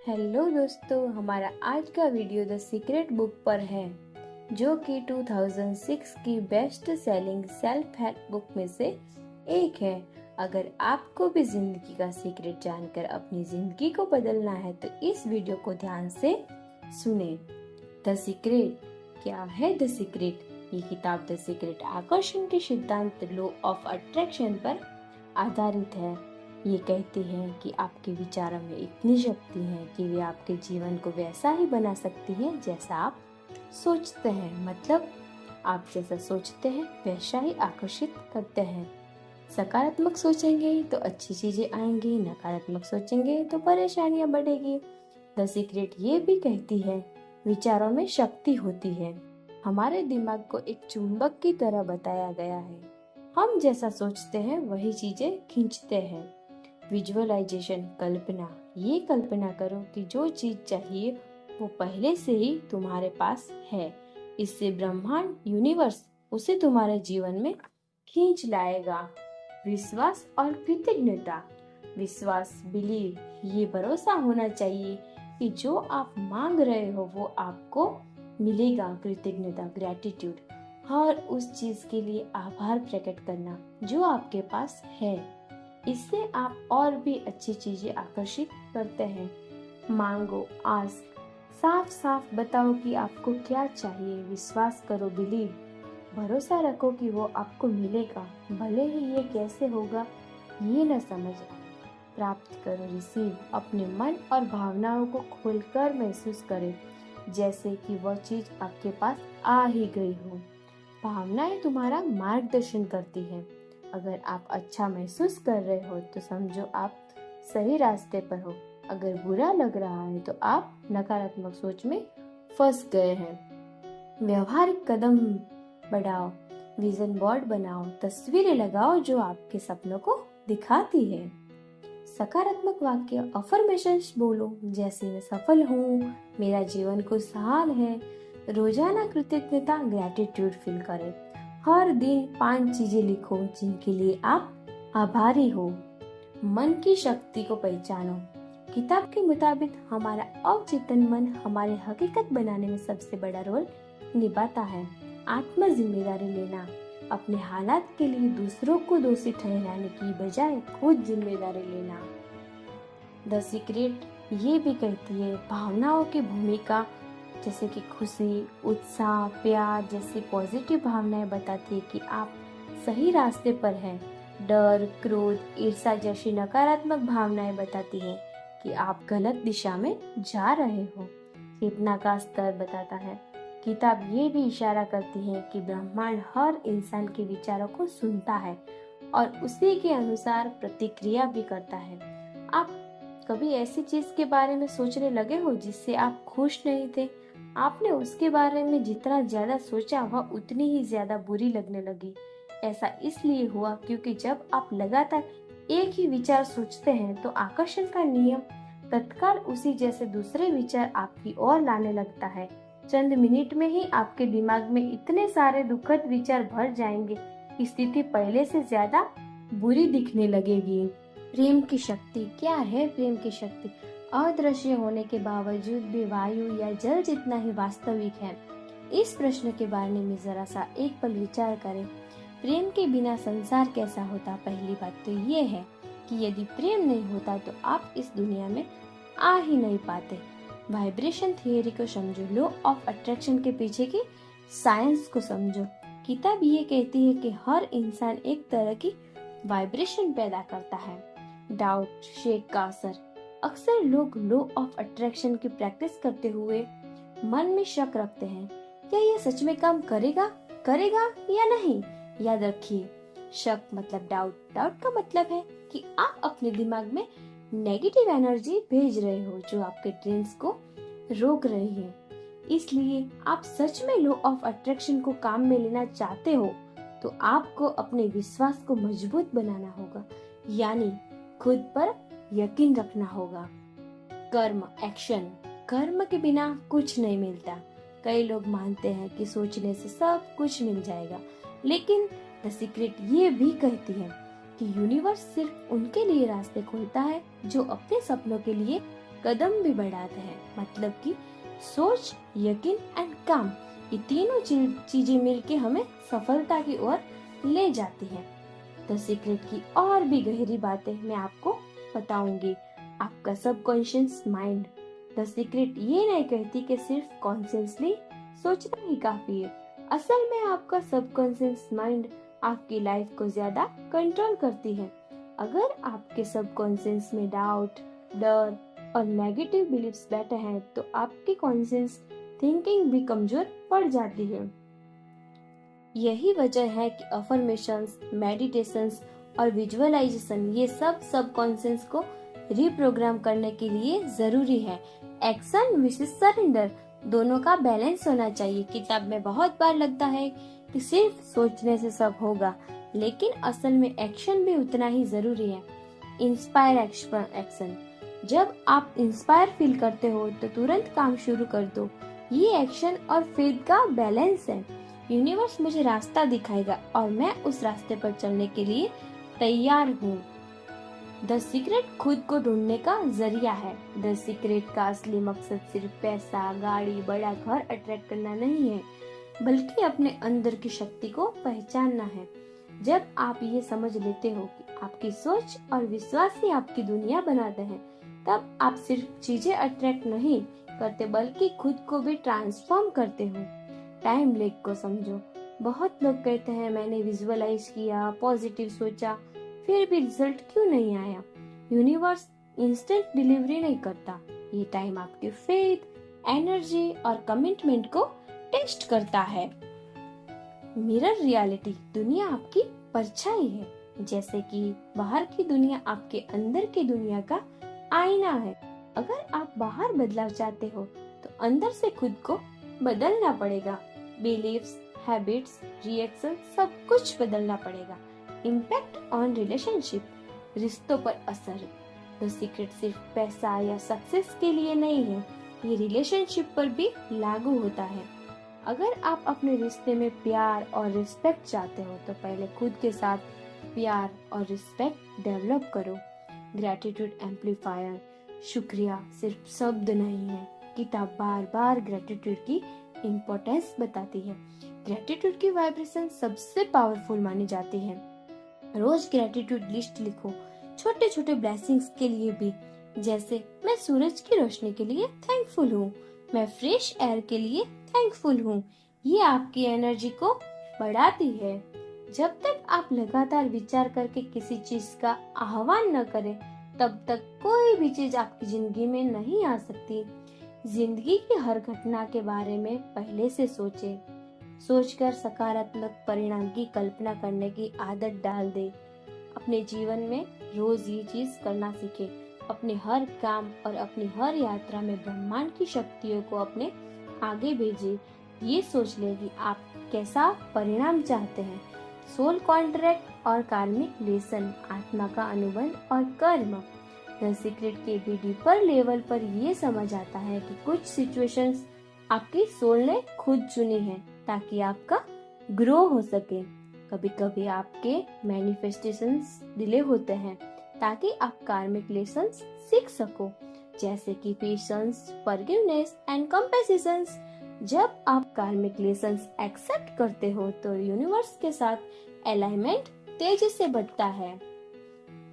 Hello दोस्तों, हमारा आज का वीडियो द सीक्रेट बुक पर है, जो कि 2006 की best selling self help book में से एक है। अगर आपको भी जिंदगी का सीक्रेट जानकर अपनी जिंदगी को बदलना है तो इस वीडियो को ध्यान से सुने। द सीक्रेट क्या है? द सीक्रेट ये किताब द सीक्रेट आकर्षण के सिद्धांत लॉ ऑफ अट्रैक्शन पर आधारित है। ये कहती है कि आपके विचारों में इतनी शक्ति है कि वे आपके जीवन को वैसा ही बना सकती हैं जैसा आप सोचते हैं। मतलब आप जैसा सोचते हैं वैसा ही आकर्षित करते हैं। सकारात्मक सोचेंगे तो अच्छी चीजें आएंगी, नकारात्मक सोचेंगे तो परेशानियां बढ़ेगी। द सीक्रेट ये भी कहती है विचारों में शक्ति होती है। हमारे दिमाग को एक चुंबक की तरह बताया गया है। हम जैसा सोचते हैं वही चीजें खींचते हैं। विजुअलाइजेशन कल्पना, ये कल्पना करो कि जो चीज चाहिए वो पहले से ही तुम्हारे पास है। इससे ब्रह्मांड यूनिवर्स उसे तुम्हारे जीवन में खींच लाएगा। विश्वास और कृतज्ञता, विश्वास बिलीव, ये भरोसा होना चाहिए कि जो आप मांग रहे हो वो आपको मिलेगा। कृतज्ञता ग्रेटिट्यूड, हर उस चीज के लिए आभार प्रकट करना जो आपके पास है। इससे आप और भी अच्छी चीजें आकर्षित करते हैं। मांगो, आस्क, साफ साफ बताओ कि आपको क्या चाहिए। विश्वास करो, बिलीव, भरोसा रखो कि वो आपको मिलेगा, भले ही ये कैसे होगा ये न समझ आए। प्राप्त करो, रिसीव, अपने मन और भावनाओं को खोलकर महसूस करें जैसे कि वह चीज आपके पास आ ही गई हो। भावनाएं तुम्हारा मार्गदर्शन करती हैं। अगर आप अच्छा महसूस कर रहे हो तो समझो आप सही रास्ते पर हो। अगर बुरा लग रहा है तो आप नकारात्मक सोच में फंस गए हैं। व्यवहारिक कदम बढ़ाओ, विजन बोर्ड बनाओ, तस्वीरें लगाओ जो आपके सपनों को दिखाती है। सकारात्मक वाक्य अफर्मेशंस बोलो, जैसे मैं सफल हूँ, मेरा जीवन खुशहाल है। रोजाना कृतज्ञता ग्रेटिट्यूड फील करें। हर दिन 5 चीजें लिखो जिनके लिए आप आभारी हो। मन की शक्ति को पहचानो, किताब के मुताबिक हमारा अवचेतन मन हमारे हकीकत बनाने में सबसे बड़ा रोल निभाता है। आत्म जिम्मेदारी लेना, अपने हालात के लिए दूसरों को दोषी ठहराने की बजाय खुद जिम्मेदारी लेना। द सीक्रेट ये भी कहती है भावनाओं की भूमिका, जैसे कि खुशी, उत्साह, प्यार जैसी पॉजिटिव भावनाएं बताती है कि आप सही रास्ते पर हैं। डर, क्रोध, ईर्ष्या जैसी नकारात्मक भावनाएं बताती हैं कि आप गलत दिशा में जा रहे हो। चेतना का स्तर बताता है। किताब ये भी इशारा करती है कि ब्रह्मांड हर इंसान के विचारों को सुनता है और उसी के अनुसार प्रतिक्रिया भी करता है। आप कभी ऐसी चीज के बारे में सोचने लगे हो जिससे आप खुश नहीं थे? आपने उसके बारे में जितना ज्यादा सोचा वह उतनी ही ज्यादा बुरी लगने लगी। ऐसा इसलिए हुआ क्योंकि जब आप लगातार एक ही विचार सोचते हैं तो आकर्षण का नियम तत्काल उसी जैसे दूसरे विचार आपकी ओर लाने लगता है। चंद मिनट में ही आपके दिमाग में इतने सारे दुखद विचार भर जाएंगे कि स्थिति पहले से ज्यादा बुरी दिखने लगेगी। प्रेम की शक्ति क्या है? प्रेम की शक्ति अदृश्य होने के बावजूद भी वायु या जल जितना ही वास्तविक है। इस प्रश्न के बारे में जरा सा एक पल विचार करें। प्रेम के बिना संसार कैसा होता? पहली बात तो ये है कि यदि प्रेम नहीं होता तो आप इस दुनिया में आ ही नहीं पाते। वाइब्रेशन थियरी को समझो, लॉ ऑफ अट्रैक्शन के पीछे की साइंस को समझो। किताब ये कहती है कि हर इंसान एक तरह की वाइब्रेशन पैदा करता है। डाउट, शेक का असर, अक्सर लोग लॉ ऑफ अट्रैक्शन की प्रैक्टिस करते हुए मन में शक रखते हैं, क्या यह सच में काम करेगा या नहीं। याद रखिए, शक मतलब डाउट, डाउट का मतलब है कि आप अपने दिमाग में नेगेटिव एनर्जी भेज रहे हो जो आपके ड्रीम्स को रोक रही है। इसलिए आप सच में लॉ ऑफ अट्रैक्शन को काम में लेना चाहते हो तो आपको अपने विश्वास को मजबूत बनाना होगा, यानी खुद पर यकीन रखना होगा। कर्म, एक्शन, कर्म के बिना कुछ नहीं मिलता। कई लोग मानते हैं कि सोचने से सब कुछ मिल जाएगा, लेकिन द सीक्रेट ये भी कहती है कि यूनिवर्स सिर्फ उनके लिए रास्ते खोलता है जो अपने सपनों के लिए कदम भी बढ़ाते हैं। मतलब कि सोच, यकीन एंड काम, ये तीनों चीजें मिलके हमें सफलता की ओर ले जाती हैं। द सीक्रेट की और भी गहरी बातें मैं आपको बताऊंगी। आपका सबकॉन्शियस माइंड। द सीक्रेट ये नहीं कहती कि सिर्फ कॉन्शियसली सोचना ही काफी है। असल में आपका सबकॉन्शियस माइंड आपकी लाइफ को ज्यादा कंट्रोल करती है। अगर आपके सबकॉन्शियस में डाउट, डर और नेगेटिव बिलीफ्स बैठे हैं तो आपकी कॉन्शियस थिंकिंग भी कमजोर पड़ जाती है। यही वजह है कि अफर्मेशंस, मेडिटेशंस और विजुअलाइजेशन ये सब सबकॉन्शियस को रिप्रोग्राम करने के लिए जरूरी है। एक्शन विसेस सरेंडर, दोनों का बैलेंस होना चाहिए। किताब में बहुत बार लगता है कि सिर्फ सोचने से सब होगा, लेकिन असल में एक्शन भी उतना ही जरूरी है। इंस्पायर एक्शन, जब आप इंस्पायर फील करते हो तो तुरंत काम शुरू कर दो। ये एक्शन और फेथ का बैलेंस है। यूनिवर्स मुझे रास्ता दिखाएगा और मैं उस रास्ते पर चलने के लिए तैयार हूँ। द सीक्रेट खुद को ढूंढने का जरिया है। द सीक्रेट का असली मकसद सिर्फ पैसा, गाड़ी, बड़ा घर अट्रैक्ट करना नहीं है, बल्कि अपने अंदर की शक्ति को पहचानना है। जब आप ये समझ लेते हो कि आपकी सोच और विश्वास ही आपकी दुनिया बनाते हैं, तब आप सिर्फ चीजें अट्रैक्ट नहीं करते बल्कि खुद को भी ट्रांसफॉर्म करते हो। टाइम लेग को समझो। बहुत लोग कहते हैं मैंने विजुअलाइज किया, पॉजिटिव सोचा, फिर भी रिजल्ट क्यों नहीं आया। यूनिवर्स इंस्टेंट डिलीवरी नहीं करता। ये टाइम आपके फेथ, एनर्जी और कमिटमेंट को टेस्ट करता है। मिरर रियलिटी, दुनिया आपकी परछाई है। जैसे कि बाहर की दुनिया आपके अंदर की दुनिया का आईना है। अगर आप बाहर बदलाव चाहते हो तो अंदर से खुद को बदलना पड़ेगा। बिलीव्स, हैबिट्स, रिएक्शन सब कुछ बदलना पड़ेगा। इम्पैक्ट ऑन रिलेशनशिप, रिश्तों पर असर। द सीक्रेट सिर्फ पैसा या सक्सेस के लिए नहीं है, ये रिलेशनशिप पर भी लागू होता है। अगर आप अपने रिश्ते में प्यार और रिस्पेक्ट चाहते हो तो पहले खुद के साथ प्यार और रिस्पेक्ट डेवलप करो। ग्रैटिट्यूड एम्पलीफायर, शुक्रिया सिर्फ शब्द नहीं है। किताब बार बार ग्रैटिट्यूड की इम्पोर्टेंस बताती है। ग्रैटिट्यूड की वाइब्रेशन सबसे पावरफुल मानी जाती है। रोज ग्रैटिट्यूड लिस्ट लिखो, छोटे छोटे ब्लेसिंग्स के लिए भी। जैसे मैं सूरज की रोशनी के लिए थैंकफुल हूँ, मैं फ्रेश एयर के लिए थैंकफुल हूँ। ये आपकी एनर्जी को बढ़ाती है। जब तक आप लगातार विचार करके किसी चीज का आह्वान न करें, तब तक कोई भी चीज आपकी जिंदगी में नहीं आ सकती। जिंदगी की हर घटना के बारे में पहले से सोचें। सोचकर सकारात्मक परिणाम की कल्पना करने की आदत डाल दे। अपने जीवन में रोज ये चीज करना सीखे। अपने हर काम और अपनी हर यात्रा में ब्रह्मांड की शक्तियों को अपने आगे भेजे। ये सोच ले कि आप कैसा परिणाम चाहते हैं। सोल कॉन्ट्रैक्ट और कार्मिक लेसन, आत्मा का अनुबंध और कर्म। द सीक्रेट के भी डीपर लेवल पर ये समझ आता है कि कुछ सिचुएशंस आपकी सोल ने खुद चुनी है ताकि आपका ग्रो हो सके। कभी कभी आपके मैनिफेस्टेशंस डिले होते हैं ताकि आप कार्मिक लेसन्स सीख सको, जैसे कि पेशेंस, फॉरगिवनेस एंड कंपेसेशंस। जब आप कार्मिक लेसन्स एक्सेप्ट करते हो तो यूनिवर्स के साथ अलाइनमेंट तेजी से बढ़ता है।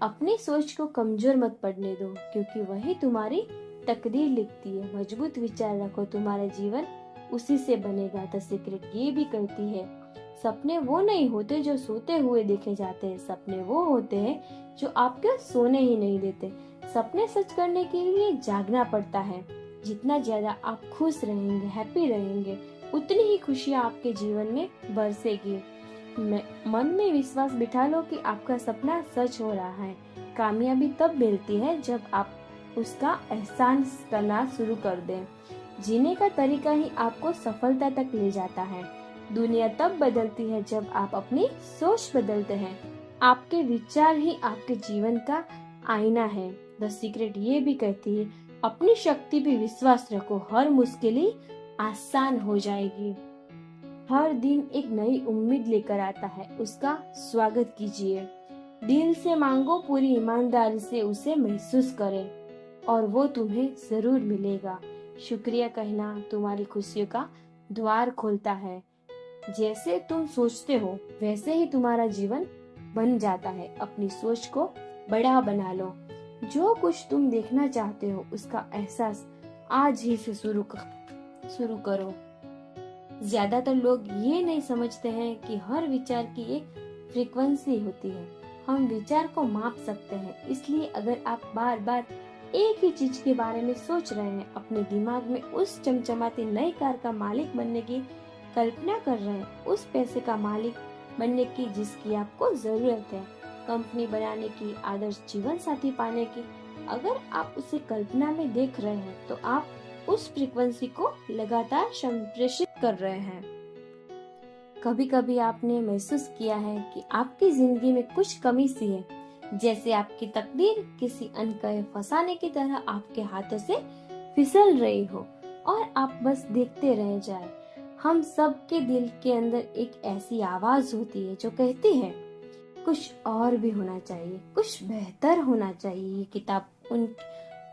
अपनी सोच को कमजोर मत पड़ने दो, क्योंकि वही तुम्हारी तकदीर लिखती है। मजबूत विचार रखो, तुम्हारे जीवन उसी से बनेगा। द सीक्रेट ये भी कहती है, सपने वो नहीं होते जो सोते हुए देखे जाते हैं, सपने वो होते हैं जो आपके सोने ही नहीं देते। सपने सच करने के लिए जागना पड़ता है। जितना ज्यादा आप खुश रहेंगे, हैप्पी रहेंगे, उतनी ही खुशियाँ आपके जीवन में बरसेगी। मन में विश्वास बिठा लो कि आपका सपना सच हो रहा है। कामयाबी तब मिलती है जब आप उसका एहसास करना शुरू कर दें। जीने का तरीका ही आपको सफलता तक ले जाता है। दुनिया तब बदलती है जब आप अपनी सोच बदलते हैं। आपके विचार ही आपके जीवन का आईना है। द सीक्रेट ये भी कहती है, अपनी शक्ति पे विश्वास रखो, हर मुश्किलें आसान हो जाएगी। हर दिन एक नई उम्मीद लेकर आता है, उसका स्वागत कीजिए। दिल से मांगो, पूरी ईमानदारी से उसे महसूस करें। और वो तुम्हें जरूर मिलेगा। शुक्रिया कहना तुम्हारी खुशियों का द्वार खोलता है। जैसे तुम सोचते हो वैसे ही तुम्हारा जीवन बन जाता है। अपनी सोच को बड़ा बना लो। जो कुछ तुम देखना चाहते हो उसका एहसास आज ही से शुरू करो। ज्यादातर लोग ये नहीं समझते हैं कि हर विचार की एक फ्रीक्वेंसी होती है। हम विचार को माप सकते हैं। इसलिए अगर आप बार बार एक ही चीज के बारे में सोच रहे हैं, अपने दिमाग में उस चमचमाती नई कार का मालिक बनने की कल्पना कर रहे हैं, उस पैसे का मालिक बनने की जिसकी आपको जरूरत है, कंपनी बनाने की, आदर्श जीवन साथी पाने की, अगर आप उसे कल्पना में देख रहे हैं तो आप उस फ्रीक्वेंसी को लगातार संप्रेषित कर रहे हैं। कभी कभी आपने महसूस किया है कि आपकी जिंदगी में कुछ कमी सी है, जैसे आपकी तकदीर किसी अनकहे फसाने की तरह आपके हाथों से फिसल रही हो और आप बस देखते रह जाए। हम सब के दिल के अंदर एक ऐसी आवाज होती है जो कहती है कुछ और भी होना चाहिए, कुछ बेहतर होना चाहिए। ये किताब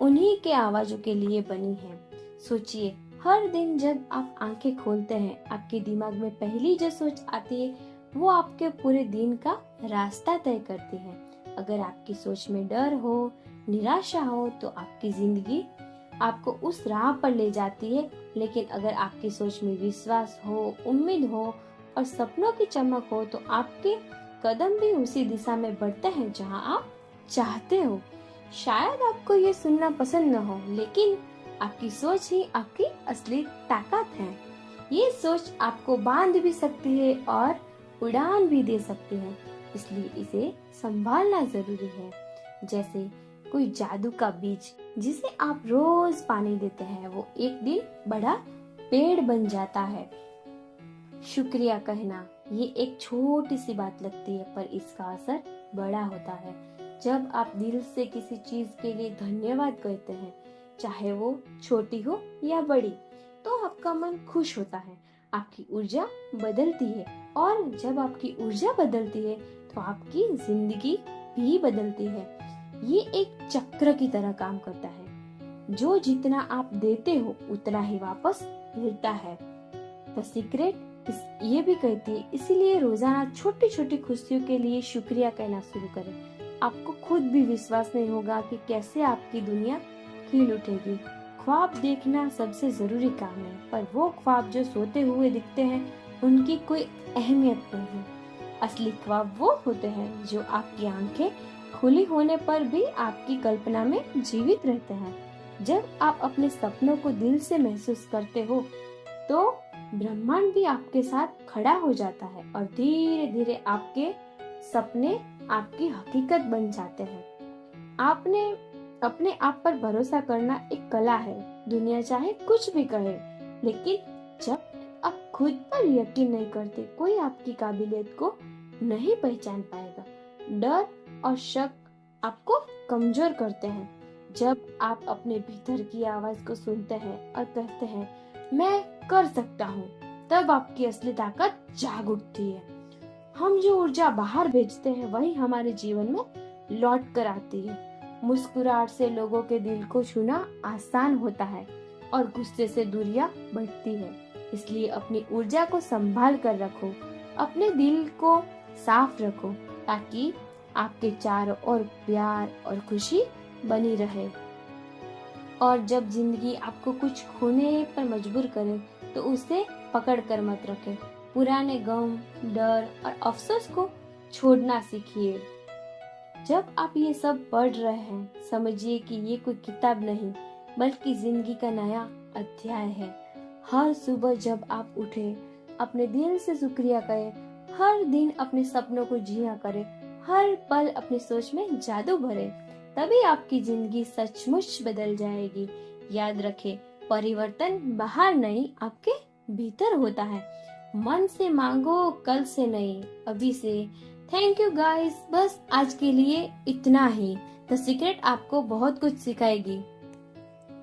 उन्हीं के आवाजों के लिए बनी है। सोचिए, हर दिन जब आप आंखें खोलते हैं, आपके दिमाग में पहली जो सोच आती है वो आपके पूरे दिन का रास्ता तय करती है। अगर आपकी सोच में डर हो, निराशा हो, तो आपकी जिंदगी आपको उस राह पर ले जाती है। लेकिन अगर आपकी सोच में विश्वास हो, उम्मीद हो और सपनों की चमक हो, तो आपके कदम भी उसी दिशा में बढ़ते हैं जहां आप चाहते हो। शायद आपको ये सुनना पसंद न हो, लेकिन आपकी सोच ही आपकी असली ताकत है। ये सोच आपको बांध भी सकती है और उड़ान भी दे सकती है, इसलिए इसे संभालना जरूरी है। जैसे कोई जादू का बीज जिसे आप रोज पानी देते हैं, वो एक दिन बड़ा पेड़ बन जाता है। शुक्रिया कहना, ये एक छोटी सी बात लगती है, पर इसका असर बड़ा होता है। जब आप दिल से किसी चीज के लिए धन्यवाद कहते हैं, चाहे वो छोटी हो या बड़ी, तो आपका मन खुश होता है, आपकी ऊर्जा बदलती है, और जब आपकी ऊर्जा बदलती है तो आपकी जिंदगी भी बदलती है। ये एक चक्र की तरह काम करता है। जो जितना आप देते हो उतना ही वापस मिलता है। द सीक्रेट ये भी कहती है, इसीलिए रोजाना छोटी छोटी खुशियों के लिए शुक्रिया कहना शुरू करें। आपको खुद भी विश्वास नहीं होगा कि कैसे आपकी दुनिया खिल उठेगी। ख्वाब देखना सबसे जरूरी काम है, पर वो ख्वाब जो सोते हुए दिखते हैं उनकी कोई अहमियत नहीं है। असली ख्वाब वो होते हैं जो आपकी आंखें खुली होने पर भी आपकी कल्पना में जीवित रहते हैं। जब आप अपने सपनों को दिल से महसूस करते हो तो ब्रह्मांड भी आपके साथ खड़ा हो जाता है और धीरे धीरे आपके सपने आपकी हकीकत बन जाते हैं। आपने अपने आप पर भरोसा करना एक कला है। दुनिया चाहे कुछ भी कहे, लेकिन जब आप खुद पर यकीन नहीं करते, कोई आपकी काबिलियत को नहीं पहचान पाएगा। डर और शक आपको कमजोर करते हैं। जब आप अपने भीतर की आवाज को सुनते हैं और कहते हैं मैं कर सकता हूँ, तब आपकी असली ताकत जाग उठती है। हम जो ऊर्जा बाहर भेजते हैं वही हमारे जीवन में लौट कर आती है। मुस्कुराहट से लोगों के दिल को छूना आसान होता है और गुस्से से दूरियां बढ़ती है। इसलिए अपनी ऊर्जा को संभाल कर रखो, अपने दिल को साफ रखो, ताकि आपके चारों ओर प्यार और खुशी बनी रहे। और जब जिंदगी आपको कुछ खोने पर मजबूर करे तो उसे पकड़ कर मत रखें। पुराने गम, डर और अफसोस को छोड़ना सीखिए। जब आप ये सब पढ़ रहे हैं, समझिए कि ये कोई किताब नहीं बल्कि जिंदगी का नया अध्याय है। हर सुबह जब आप उठे, अपने दिल से शुक्रिया करें। हर दिन अपने सपनों को जिया करें। हर पल अपनी सोच में जादू भरे, तभी आपकी जिंदगी सचमुच बदल जाएगी। याद रखें, परिवर्तन बाहर नहीं, आपके भीतर होता है। मन से मांगो, कल से नहीं, अभी से। थैंक यू गाइस, बस आज के लिए इतना ही। द सीक्रेट आपको बहुत कुछ सिखाएगी।